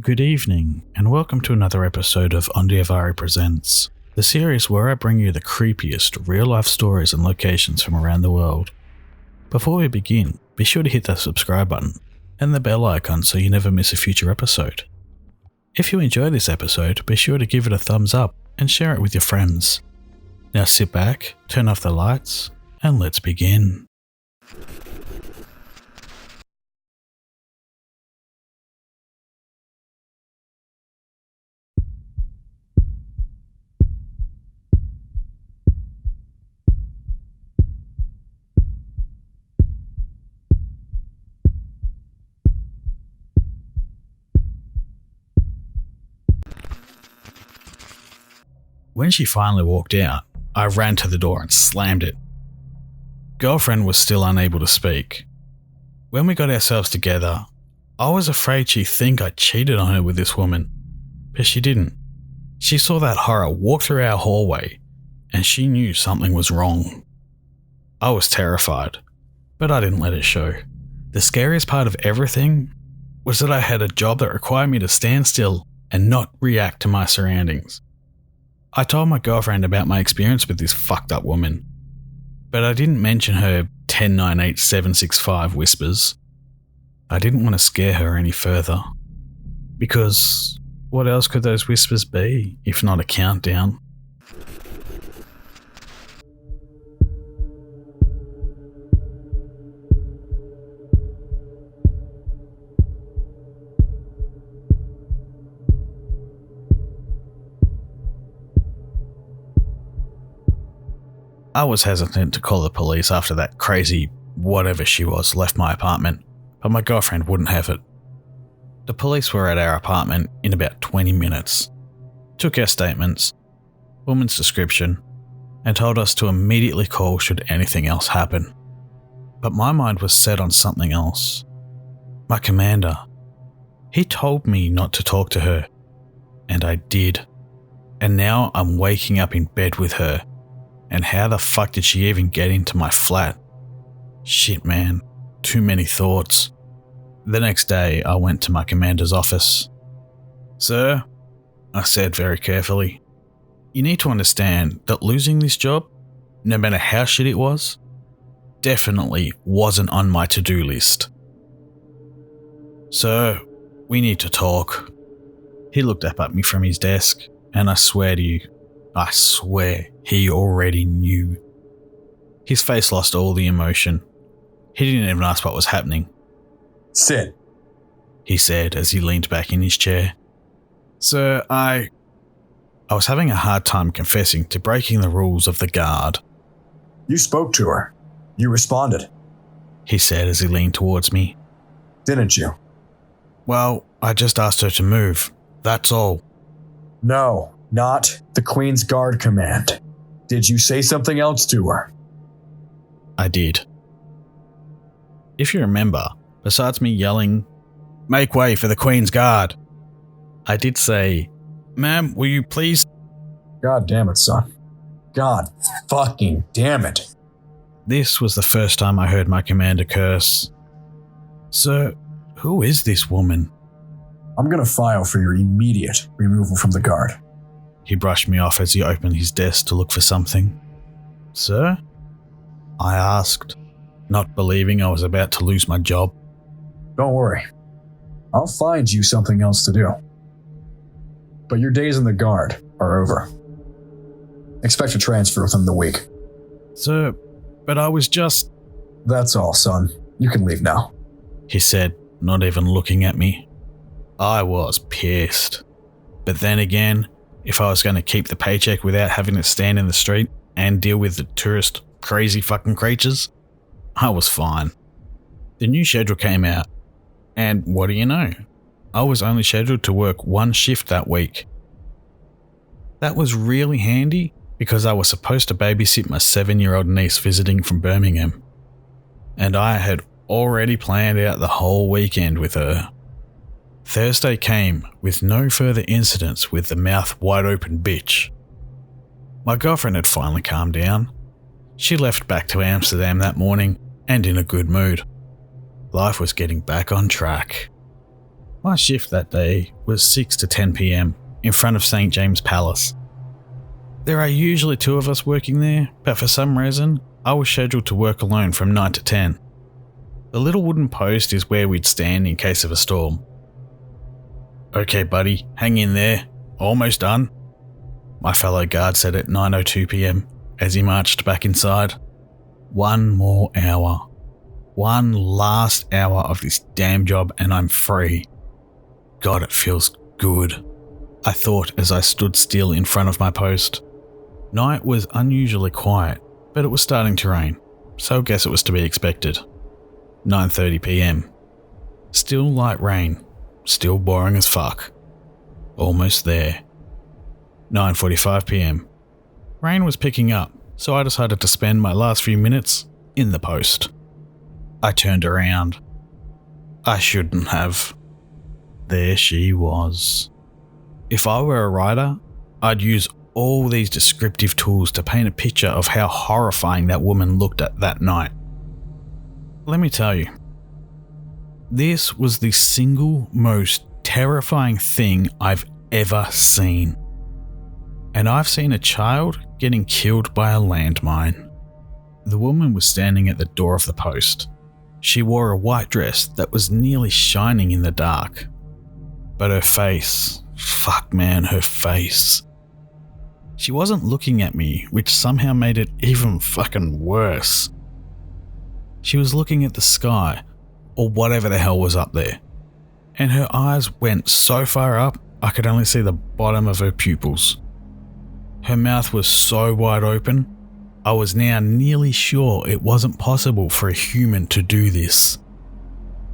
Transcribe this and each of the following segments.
Good evening, and welcome to another episode of Ondiavari Presents, the series where I bring you the creepiest real-life stories and locations from around the world. Before we begin, be sure to hit that subscribe button and the bell icon so you never miss a future episode. If you enjoy this episode, be sure to give it a thumbs up and share it with your friends. Now sit back, turn off the lights, and let's begin. When she finally walked out, I ran to the door and slammed it. Girlfriend was still unable to speak. When we got ourselves together, I was afraid she'd think I cheated on her with this woman, but she didn't. She saw that horror walk through our hallway, and she knew something was wrong. I was terrified, but I didn't let it show. The scariest part of everything was that I had a job that required me to stand still and not react to my surroundings. I told my girlfriend about my experience with this fucked up woman, but I didn't mention her 1098765 whispers. I didn't want to scare her any further, because what else could those whispers be if not a countdown? I was hesitant to call the police after that crazy whatever she was left my apartment, but my girlfriend wouldn't have it. The police were at our apartment in about 20 minutes, took our statements, woman's description, and told us to immediately call should anything else happen. But my mind was set on something else. My commander. He told me not to talk to her, and I did. And now I'm waking up in bed with her. And how the fuck did she even get into my flat? Shit, man. Too many thoughts. The next day, I went to my commander's office. "Sir," I said very carefully, "you need to understand that losing this job, no matter how shit it was, definitely wasn't on my to-do list. Sir, we need to talk." He looked up at me from his desk, and I swear to you, I swear he already knew. His face lost all the emotion. He didn't even ask what was happening. "Sit," he said as he leaned back in his chair. "Sir, I was having a hard time confessing to breaking the rules of the guard." "You spoke to her. You responded," he said as he leaned towards me. "Didn't you?" "Well, I just asked her to move. That's all." "No, not the Queen's Guard command. Did you say something else to her?" I did. If you remember, besides me yelling, "Make way for the Queen's Guard," I did say, "Ma'am, will you please..." God damn it, son. God fucking damn it. This was the first time I heard my commander curse. "Sir, who is this woman?" "I'm gonna file for your immediate removal from the Guard." He brushed me off as he opened his desk to look for something. "Sir?" I asked, not believing I was about to lose my job. "Don't worry. I'll find you something else to do. But your days in the Guard are over. Expect a transfer within the week." "Sir, but I was just..." "That's all, son. You can leave now," he said, not even looking at me. I was pissed. But then again, if I was going to keep the paycheck without having to stand in the street and deal with the tourist crazy fucking creatures, I was fine. The new schedule came out, and what do you know? I was only scheduled to work one shift that week. That was really handy because I was supposed to babysit my 7-year-old niece visiting from Birmingham, and I had already planned out the whole weekend with her. Thursday came with no further incidents with the mouth wide open bitch. My girlfriend had finally calmed down. She left back to Amsterdam that morning and in a good mood. Life was getting back on track. My shift that day was 6 to 10 p.m. in front of St. James Palace. There are usually 2 of us working there, but for some reason, I was scheduled to work alone from 9 to 10. The little wooden post is where we'd stand in case of a storm. "Okay, buddy, hang in there. Almost done," my fellow guard said at 9:02 p.m. as he marched back inside. "One more hour. One last hour of this damn job and I'm free. God, it feels good," I thought as I stood still in front of my post. Night was unusually quiet, but it was starting to rain, so I guess it was to be expected. 9:30 p.m. Still light rain. Still boring as fuck. Almost there. 9:45 p.m. Rain was picking up, so I decided to spend my last few minutes in the post. I turned around. I shouldn't have. There she was. If I were a writer, I'd use all these descriptive tools to paint a picture of how horrifying that woman looked at that night. Let me tell you, this was the single most terrifying thing I've ever seen. And I've seen a child getting killed by a landmine. The woman was standing at the door of the post. She wore a white dress that was nearly shining in the dark. But her face, fuck man, her face. She wasn't looking at me, which somehow made it even fucking worse. She was looking at the sky, or whatever the hell was up there. And her eyes went so far up, I could only see the bottom of her pupils. Her mouth was so wide open, I was now nearly sure it wasn't possible for a human to do this.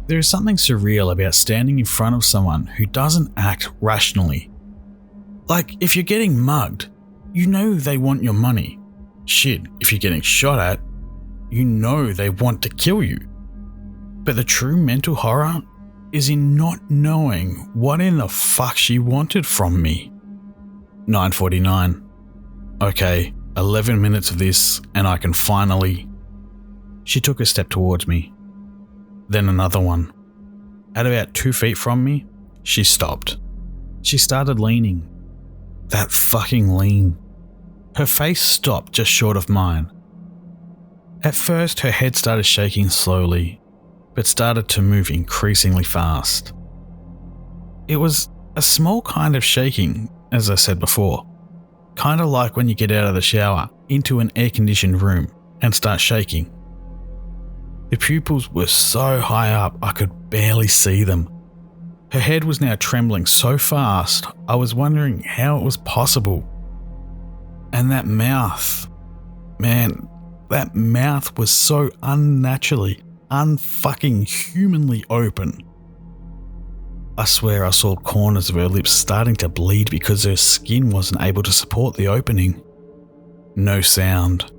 There is something surreal about standing in front of someone who doesn't act rationally. Like, if you're getting mugged, you know they want your money. Shit, if you're getting shot at, you know they want to kill you. But the true mental horror is in not knowing what in the fuck she wanted from me. 9:49. Okay, 11 minutes of this and I can finally... She took a step towards me. Then another one. At about 2 feet from me, she stopped. She started leaning. That fucking lean. Her face stopped just short of mine. At first, her head started shaking slowly, but started to move increasingly fast. It was a small kind of shaking, as I said before. Kind of like when you get out of the shower into an air-conditioned room and start shaking. The pupils were so high up I could barely see them. Her head was now trembling so fast I was wondering how it was possible. And that mouth, man, that mouth was so unnaturally, unfucking humanly open. I swear I saw corners of her lips starting to bleed because her skin wasn't able to support the opening. No sound.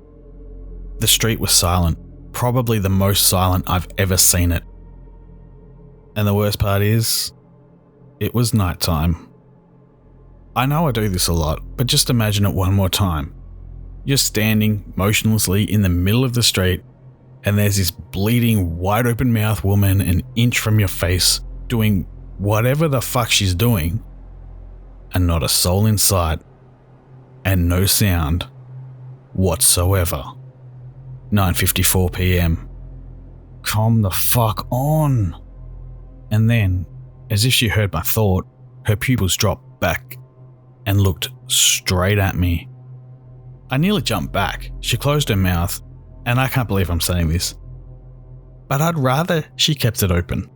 The street was silent, probably the most silent I've ever seen it. And the worst part is, it was nighttime. I know I do this a lot, but just imagine it one more time. You're standing motionlessly in the middle of the street, and there's this bleeding, wide open mouth woman an inch from your face doing whatever the fuck she's doing, and not a soul in sight, and no sound whatsoever. 9:54 p.m. Come the fuck on. And then, as if she heard my thought, her pupils dropped back and looked straight at me. I nearly jumped back. She closed her mouth, and I can't believe I'm saying this, but I'd rather she kept it open.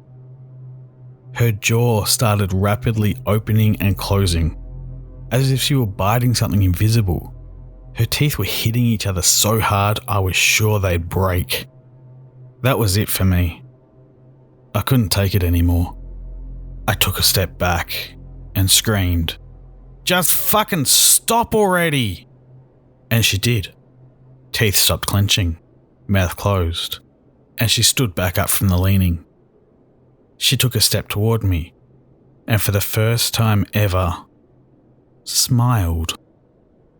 Her jaw started rapidly opening and closing, as if she were biting something invisible. Her teeth were hitting each other so hard I was sure they'd break. That was it for me. I couldn't take it anymore. I took a step back and screamed, "Just fucking stop already!" And she did. Teeth stopped clenching, mouth closed, and she stood back up from the leaning. She took a step toward me, and for the first time ever, smiled.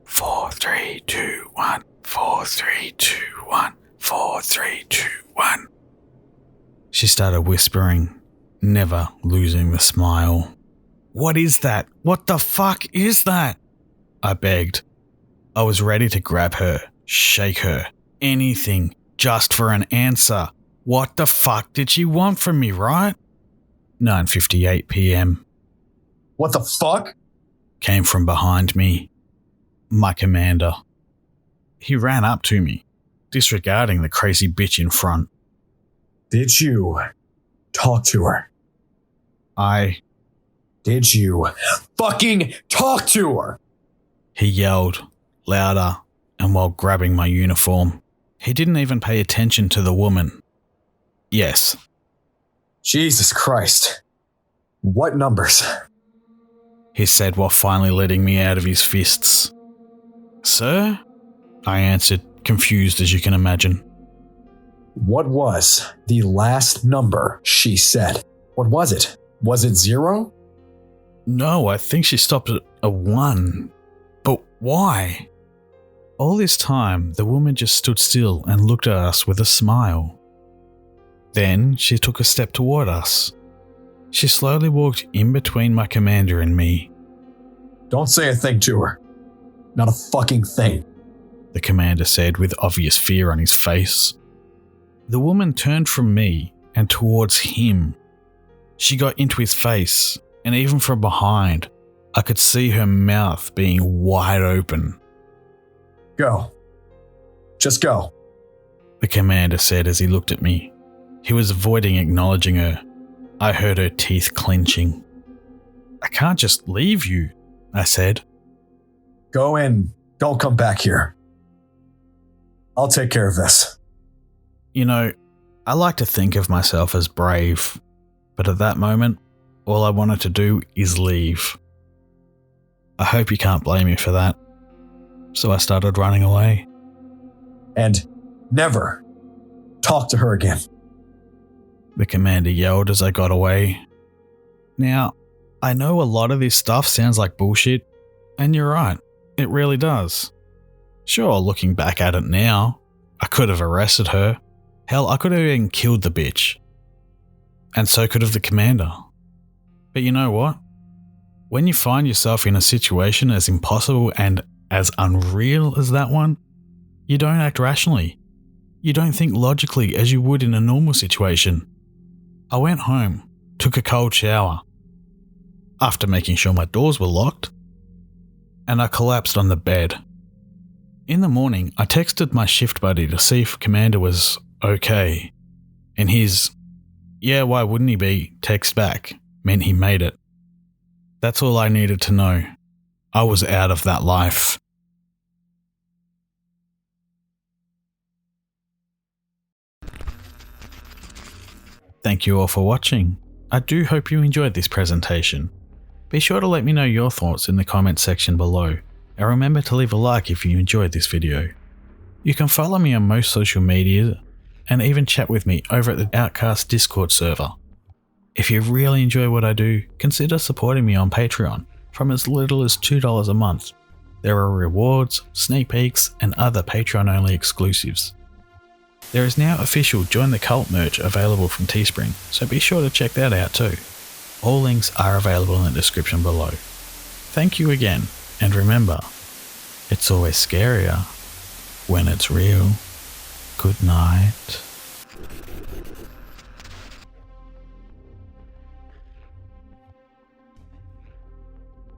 4, 3, 2, 1, 4, 3, 2, 1, 4, 3, 2, 1. She started whispering, never losing the smile. "What is that? What the fuck is that?" I begged. I was ready to grab her, shake her, anything, just for an answer. What the fuck did she want from me, right? 9:58 p.m. What the fuck? Came from behind me. My commander. He ran up to me, disregarding the crazy bitch in front. Did you talk to her? Did you fucking talk to her? He yelled, louder, and while grabbing my uniform. He didn't even pay attention to the woman. Yes. Jesus Christ. What numbers? He said while finally letting me out of his fists. "Sir?" I answered, confused as you can imagine. What was the last number she said? What was it? Was it 0? No, I think she stopped at a 1. But why? All this time, the woman just stood still and looked at us with a smile. Then she took a step toward us. She slowly walked in between my commander and me. Don't say a thing to her. Not a fucking thing, the commander said with obvious fear on his face. The woman turned from me and towards him. She got into his face, and even from behind, I could see her mouth being wide open. Go. Just go, the commander said as he looked at me. He was avoiding acknowledging her. I heard her teeth clenching. "I can't just leave you," I said. Go and don't come back here. I'll take care of this. You know, I like to think of myself as brave, but at that moment, all I wanted to do is leave. I hope you can't blame me for that. So I started running away. And never talk to her again, the commander yelled as I got away. Now, I know a lot of this stuff sounds like bullshit, and you're right, it really does. Sure, looking back at it now, I could have arrested her. Hell, I could have even killed the bitch. And so could have the commander. But you know what? When you find yourself in a situation as impossible and as unreal as that one, you don't act rationally. You don't think logically as you would in a normal situation. I went home, took a cold shower, after making sure my doors were locked, and I collapsed on the bed. In the morning, I texted my shift buddy to see if Commander was okay, and his, "Yeah, why wouldn't he be?" text back meant he made it. That's all I needed to know. I was out of that life. Thank you all for watching. I do hope you enjoyed this presentation. Be sure to let me know your thoughts in the comments section below, and remember to leave a like if you enjoyed this video. You can follow me on most social media and even chat with me over at the Outcast Discord server. If you really enjoy what I do, consider supporting me on Patreon from as little as $2 a month. There are rewards, sneak peeks, and other Patreon-only exclusives. There is now official Join the Cult merch available from Teespring, so be sure to check that out too. All links are available in the description below. Thank you again, and remember, it's always scarier when it's real. Good night.